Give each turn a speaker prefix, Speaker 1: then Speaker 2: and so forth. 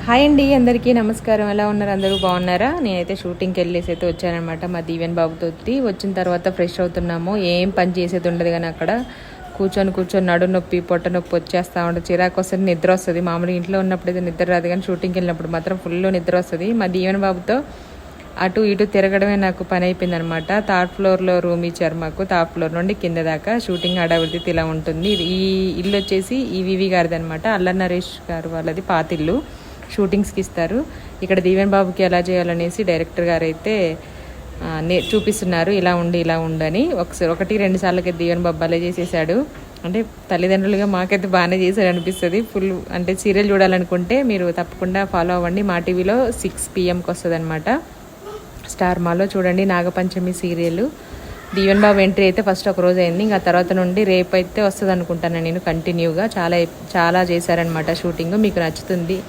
Speaker 1: Hi అండి, అందరికీ నమస్కారం. ఎలా ఉన్నారు? అందరూ బాగున్నారా? నేనైతే షూటింగ్కి వెళ్ళేసి అయితే వచ్చానమాట మా దీవెన్ బాబుతో. వచ్చిన తర్వాత ఫ్రెష్ అవుతున్నాము. ఏం పని చేసేది ఉండదు, కానీ అక్కడ కూర్చొని నడు నొప్పి పొట్ట నొప్పి వచ్చేస్తూ ఉంటుంది. చిరాకు వస్తుంది, నిద్ర వస్తుంది. మామూలుగా ఇంట్లో ఉన్నప్పుడు అయితే నిద్ర రాదు, కానీ షూటింగ్కి వెళ్ళినప్పుడు మాత్రం ఫుల్ నిద్ర వస్తుంది. మా దీవెన్ బాబుతో అటు ఇటు తిరగడమే నాకు పని అయిపోయింది అనమాట. థర్డ్ ఫ్లోర్లో రూమ్ ఇచ్చారు మాకు. థర్డ్ ఫ్లోర్ నుండి కింద దాకా షూటింగ్ హడావిడితో ఇలా ఉంటుంది. ఈ ఇల్లు వచ్చేసి ఈ వివి గారిది అనమాట. అల్లరి నరేష్ గారు వాళ్ళది పాతిల్లు. షూటింగ్స్కి ఇస్తారు. ఇక్కడ దీవెన్ బాబుకి ఎలా చేయాలనేసి డైరెక్టర్ గారు అయితే చూపిస్తున్నారు. ఇలా ఉండు అని. ఒకటి రెండు సార్లకి దీవెన్ బాబు భలే చేసేసాడు. అంటే తల్లిదండ్రులుగా మాకైతే బాగానే చేశాడు అనిపిస్తుంది. ఫుల్ అంటే సీరియల్ చూడాలనుకుంటే మీరు తప్పకుండా ఫాలో అవ్వండి. మా టీవీలో 6 PM వస్తుంది అనమాట. స్టార్ మాలో చూడండి, నాగపంచమి సీరియల్. దీవెన్ బాబు ఎంట్రీ అయితే ఫస్ట్ ఒక రోజు అయింది. ఇంకా తర్వాత నుండి రేపు అయితే వస్తుంది అనుకుంటాను నేను కంటిన్యూగా. చాలా చేశారనమాట షూటింగ్. మీకు నచ్చుతుంది.